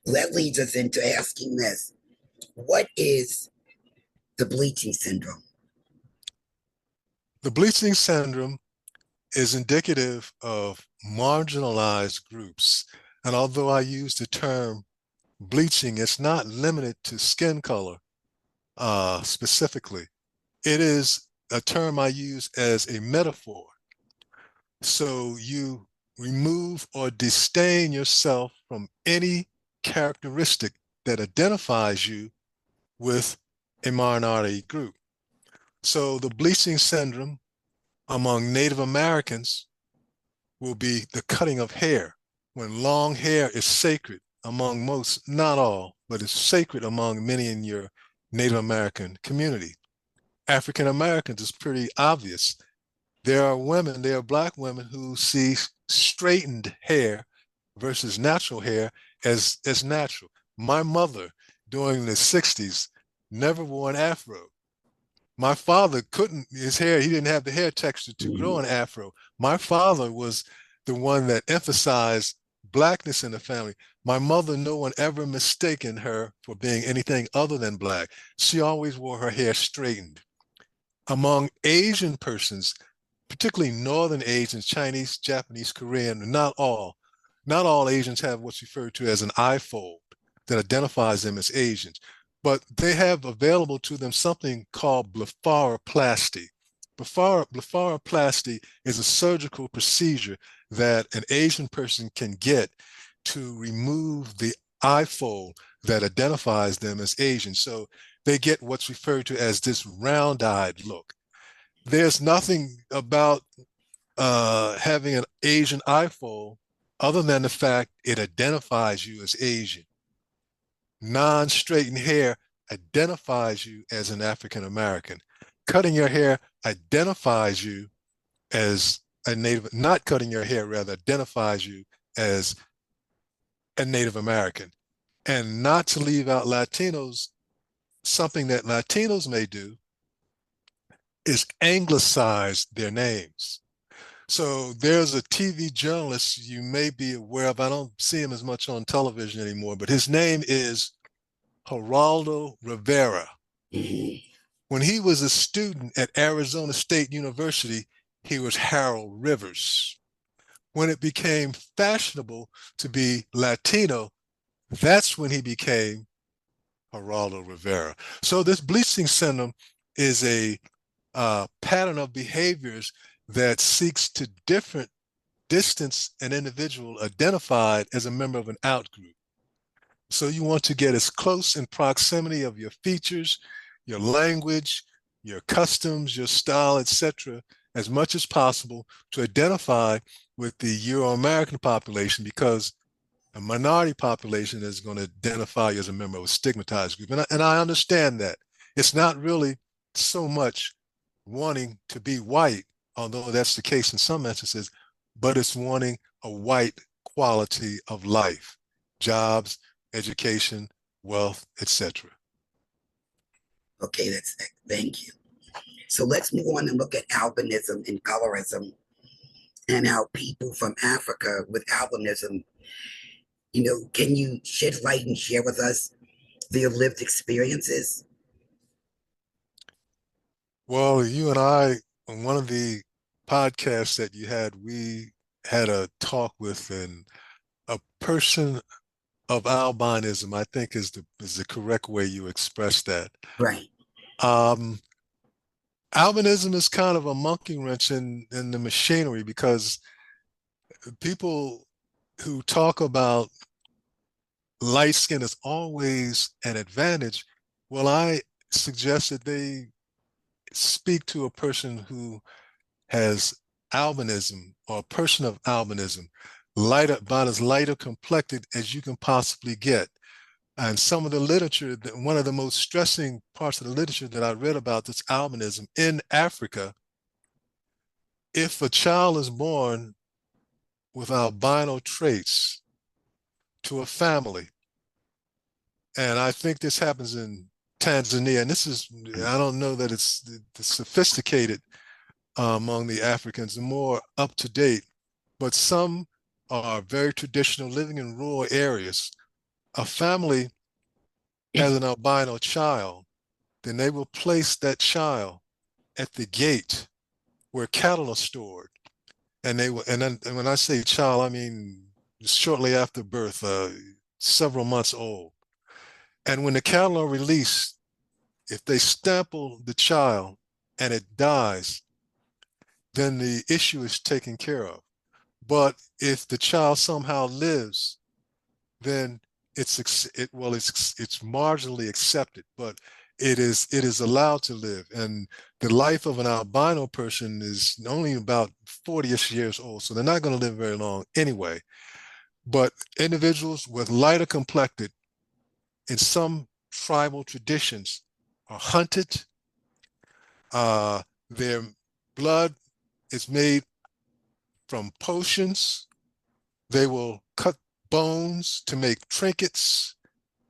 Speaker 2: Well, that leads us into asking this. What is the bleaching syndrome?
Speaker 1: The bleaching syndrome is indicative of marginalized groups. And although I use the term bleaching, it's not limited to skin color specifically. It is a term I use as a metaphor. So you remove or disdain yourself from any characteristic that identifies you with a minority group. So the bleaching syndrome among Native Americans will be the cutting of hair, when long hair is sacred among most, not all, but it's sacred among many in your Native American community. African Americans is pretty obvious. There are Black women who see straightened hair versus natural hair as natural. My mother during the 60s never wore an afro. My father couldn't, his hair, he didn't have the hair texture to grow an afro. My father was the one that emphasized Blackness in the family. My mother, no one ever mistaken her for being anything other than Black. She always wore her hair straightened. Among Asian persons, particularly Northern Asians, Chinese, Japanese, Korean, not all Asians have what's referred to as an eye fold that identifies them as Asians, but they have available to them something called blepharoplasty. Blepharoplasty is a surgical procedure that an Asian person can get to remove the eye fold that identifies them as Asian. So they get what's referred to as this round-eyed look. There's nothing about having an Asian iPhone other than the fact it identifies you as Asian. Non-straightened hair identifies you as an African American. Cutting your hair identifies you as a Native, not cutting your hair rather identifies you as a Native American. And not to leave out Latinos, something that Latinos may do is anglicize their names. So there's a TV journalist you may be aware of. I don't see him as much on television anymore, but his name is Geraldo Rivera.
Speaker 2: Mhm.
Speaker 1: When he was a student at Arizona State University, he was Harold Rivers. When it became fashionable to be Latino, that's when he became Geraldo Rivera. So this bleaching syndrome is a pattern of behaviors that seeks to different distance an individual identified as a member of an out group. So you want to get as close in proximity of your features, your language, your customs, your style, etc., as much as possible to identify with the Euro-American population, because a minority population is going to identify you as a member of a stigmatized group. And I understand that. It's not really so much wanting to be white, although that's the case in some instances, but it's wanting a white quality of life, jobs, education, wealth, etc.
Speaker 2: Okay, thank you. So let's move on and look at albinism and colorism and how people from Africa with albinism, can you shed light and share with us their lived experiences?
Speaker 1: Well, you and I, on one of the podcasts that you had, we had a talk with a person of albinism, I think is the correct way you express that.
Speaker 2: Right.
Speaker 1: Um, Albinism is kind of a monkey wrench in the machinery, because people who talk about light skin is always an advantage. Well, I suggest that they speak to a person who has albinism, or a person of albinism, lighter, about as lighter complected as you can possibly get. And some of the literature, one of the most stressing parts of the literature that I read about this albinism in Africa, if a child is born with albino traits to a family, and I think this happens in Tanzania, and this is, I don't know that it's the sophisticated among the Africans, the more up to date, but some are very traditional, living in rural areas. A family has an albino child, then they will place that child at the gate where cattle are stored. And they will, and when I say child, I mean shortly after birth, several months old. And when the cattle are released, if they stample the child and it dies, then the issue is taken care of. But if the child somehow lives, then it's marginally accepted, but it is allowed to live. And the life of an albino person is only about 40ish years old, so they're not going to live very long anyway. But individuals with lighter complected in some tribal traditions are hunted. Their blood is made from potions. They will cut bones to make trinkets.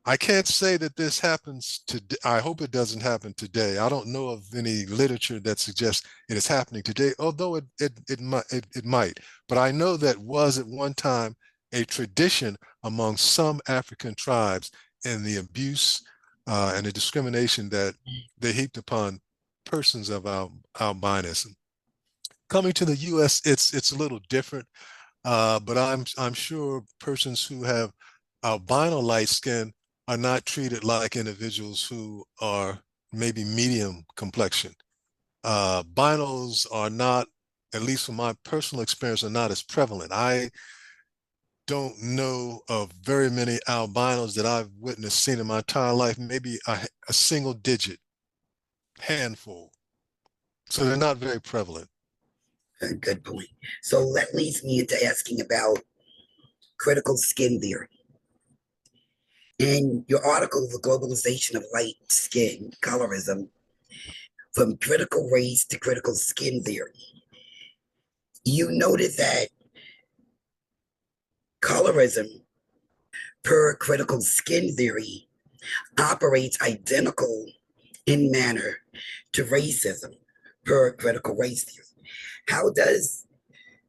Speaker 1: I can't say that this happens today. I hope it doesn't happen today. I don't know of any literature that suggests it is happening today, although it might. But I know that was at one time a tradition among some African tribes, and the abuse and the discrimination that they heaped upon persons of albinism. Coming to the U.S., it's a little different, but I'm sure persons who have albino light skin are not treated like individuals who are maybe medium complexion. Binos are not, at least from my personal experience, are not as prevalent. don't know of very many albinos that I've witnessed, seen in my entire life, maybe a single digit handful. So they're not very prevalent.
Speaker 2: Good point. So that leads me into asking about critical skin theory. In your article, The Globalization of Light Skin, Colorism, from critical race to critical skin theory, you noted that colorism, per critical skin theory, operates identical in manner to racism, per critical race theory. How does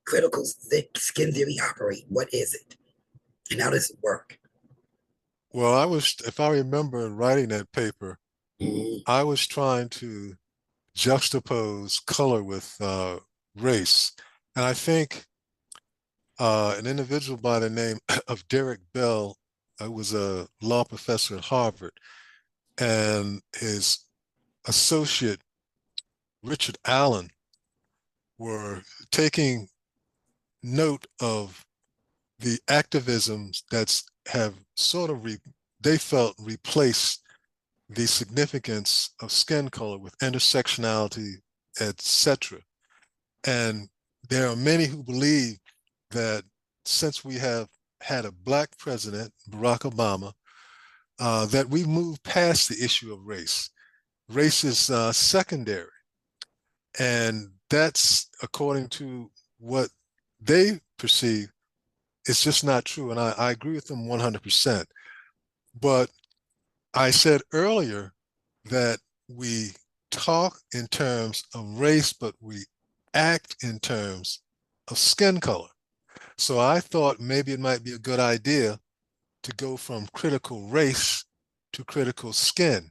Speaker 2: critical skin theory operate? What is it? And how does it work?
Speaker 1: Well, if I remember writing that paper,
Speaker 2: Mhm.
Speaker 1: I was trying to juxtapose color with race. And I think an individual by the name of Derek Bell, was a law professor at Harvard, and his associate, Richard Allen, were taking note of the activisms that's have sort of they felt replaced the significance of skin color with intersectionality, etc. And there are many who believe that since we have had a black president, Barack Obama, that we've moved past the issue of race. Race is secondary. And that's according to what they perceive. It's just not true. And I agree with them 100%. But I said earlier that we talk in terms of race, but we act in terms of skin color. So I thought maybe it might be a good idea to go from critical race to critical skin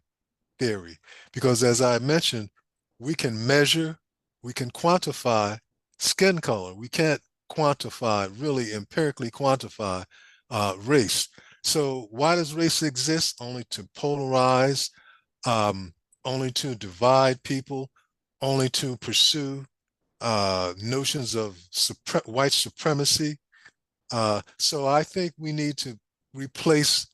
Speaker 1: theory, because as I mentioned, we can measure, we can quantify skin color. We can't quantify, really empirically quantify race. So why does race exist? Only to polarize, um, only to divide people, only to pursue notions of white supremacy. So I think we need to replace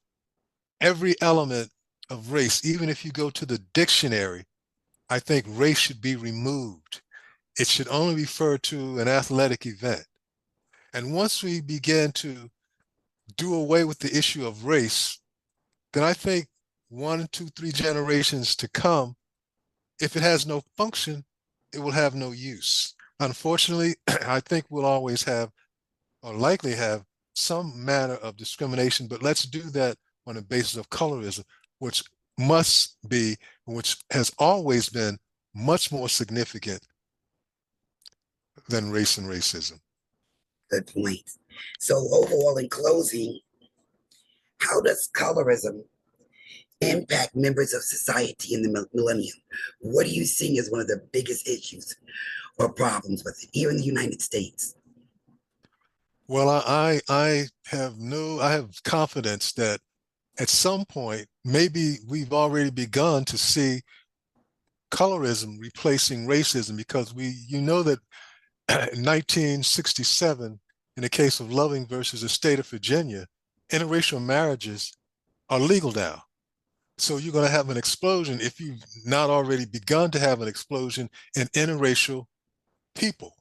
Speaker 1: every element of race. Even if you go to the dictionary, I think race should be removed. It should only refer to an athletic event. And once we begin to do away with the issue of race, then I think one, two, three generations to come, if it has no function, it will have no use. Unfortunately, I think we'll always have, or likely have, some manner of discrimination, but let's do that on the basis of colorism, which must be, which has always been much more significant than race and racism.
Speaker 2: Good point. So overall, in closing, how does colorism impact members of society in the millennium? What are you seeing as one of the biggest issues or problems with it here in the United States?
Speaker 1: Well, I have confidence that at some point, maybe we've already begun to see colorism replacing racism, because you know that in 1967, in the case of Loving versus the state of Virginia, interracial marriages are legal now. So you're going to have an explosion, if you've not already begun to have an explosion in interracial people.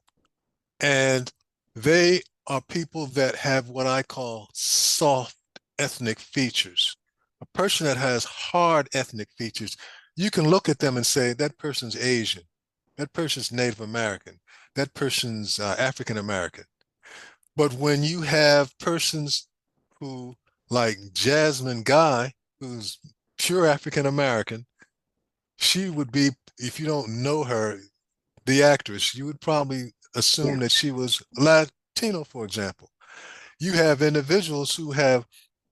Speaker 1: And they are people that have what I call soft ethnic features. A person that has hard ethnic features, you can look at them and say, that person's Asian, that person's Native American, that person's African American. But when you have persons who, like Jasmine Guy, who's pure African American, she would be, if you don't know her, the actress, you would probably
Speaker 2: Yeah,
Speaker 1: assume that she was Latino, for example. You have individuals who have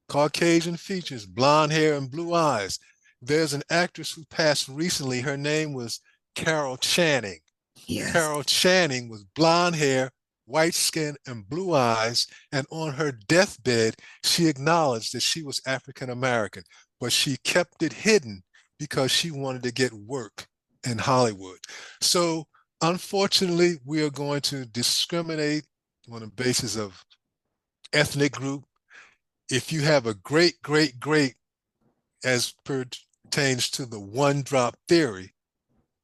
Speaker 1: Caucasian features, blonde hair, and blue eyes. There's an actress who passed recently. Her name was Carol Channing.
Speaker 2: yes,
Speaker 1: Carol Channing was blonde hair, white skin, and blue eyes. And on her deathbed, she acknowledged that she was African American, but she kept it hidden because she wanted to get work in Hollywood. So, unfortunately, we are going to discriminate on the basis of ethnic group, if you have a great, great, great, as pertains to the one drop theory,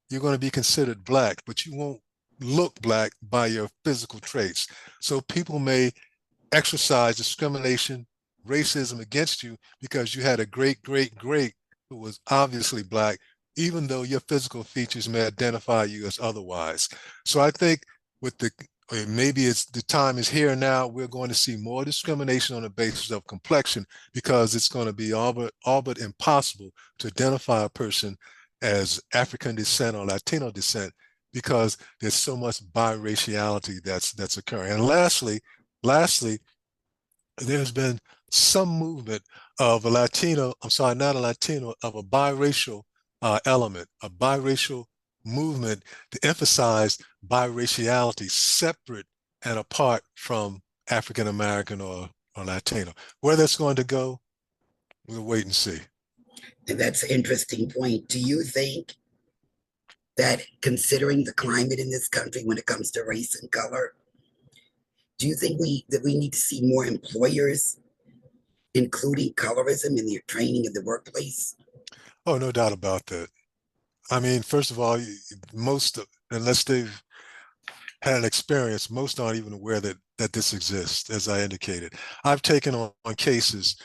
Speaker 1: you're going to be considered black, but you won't look black by your physical traits. So people may exercise discrimination, racism against you because you had a great, great, great who was obviously black, even though your physical features may identify you as otherwise. So I think with the maybe it's the time is here now, we're going to see more discrimination on the basis of complexion because it's going to be all but impossible to identify a person as African descent or Latino descent because there's so much biraciality that's occurring. And lastly, there's been some movement of a Latino, I'm sorry, not a Latino, of a biracial element, a biracial movement to emphasize biraciality separate and apart from African American or Latino. Where that's going to go, we'll wait and see.
Speaker 2: And that's an interesting point. Do you think that considering the climate in this country when it comes to race and color, do you think we need to see more employers including colorism in their training in the workplace?
Speaker 1: Oh, no doubt about that. I mean, first of all, most, unless they've had an experience, most aren't even aware that this exists, as I indicated. I've taken on cases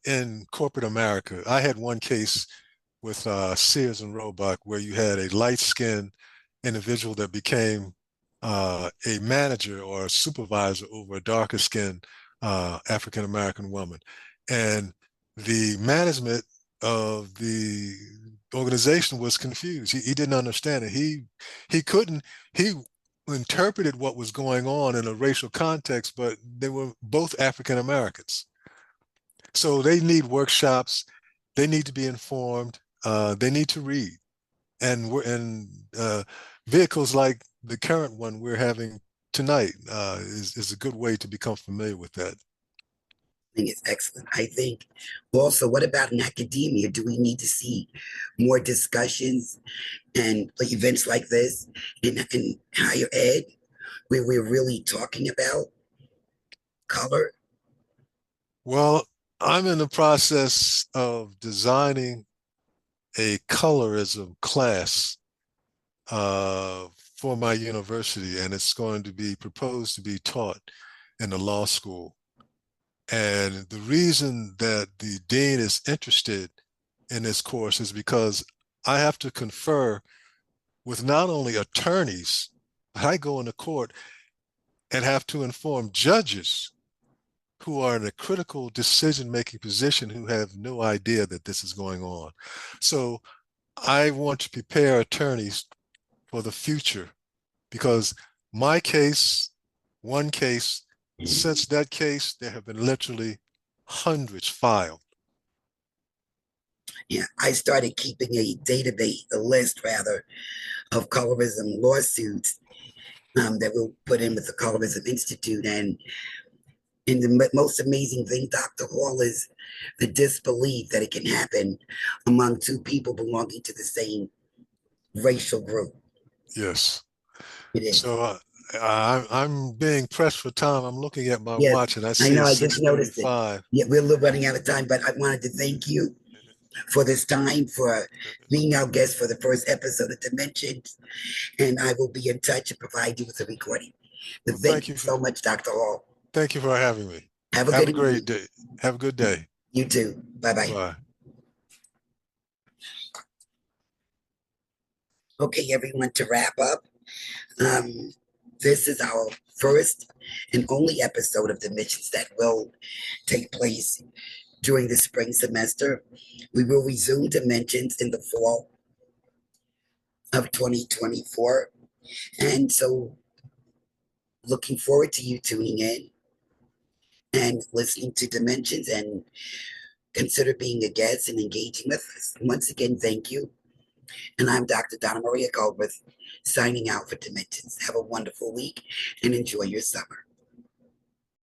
Speaker 1: in corporate America. I had one case with Sears and Roebuck where you had a light-skinned individual that became a manager or a supervisor over a darker-skinned African American woman, and the management of the organization was confused. He didn't understand it. He couldn't. He interpreted what was going on in a racial context, but they were both African Americans. So they need workshops. They need to be informed. They need to read. And vehicles like the current one we're having tonight is a good way to become familiar with that.
Speaker 2: I think it's excellent. I think also, what about in academia? Do we need to see more discussions and like events like this in higher ed where we're really talking about color?
Speaker 1: Well, I'm in the process of designing a colorism class uh, for my university, and it's going to be proposed to be taught in the law school. And the reason that the dean is interested in this course is because I have to confer with not only attorneys, but I go into court and have to inform judges who are in a critical decision-making position who have no idea that this is going on. So I want to prepare attorneys for the future because my case, one case, since that case, there have been literally hundreds filed.
Speaker 2: Yeah, I started keeping a database, a list rather, of colorism lawsuits that we'll put in with the Colorism Institute. And the most amazing thing, Dr. Hall, is the disbelief that it can happen among two people belonging to the same racial group.
Speaker 1: Yes.
Speaker 2: It is.
Speaker 1: So I'm being pressed for time. I'm looking at my
Speaker 2: Yes,
Speaker 1: watch and I
Speaker 2: I
Speaker 1: see
Speaker 2: know.
Speaker 1: it's
Speaker 2: I just noticed it.
Speaker 1: 6:35.
Speaker 2: Yeah, we're running out of time, but I wanted to thank you for this time, for being our guest for the first episode of Dimensions. And I will be in touch and provide you with a recording. But
Speaker 1: Well,
Speaker 2: thank you so much, Dr. Hall.
Speaker 1: thank you for having me.
Speaker 2: Have a
Speaker 1: Have
Speaker 2: good
Speaker 1: a great
Speaker 2: evening.
Speaker 1: day. Have a good day.
Speaker 2: You too. Bye bye.
Speaker 1: Bye.
Speaker 2: Okay, everyone, to wrap up, um, this is our first and only episode of Dimensions that will take place during the spring semester. We will resume Dimensions in the fall of 2024. And so, looking forward to you tuning in and listening to Dimensions and consider being a guest and engaging with us. Once again, thank you. And I'm Dr. Donna Maria Goldworth, signing out for Dimensions. Have a wonderful week and enjoy your summer.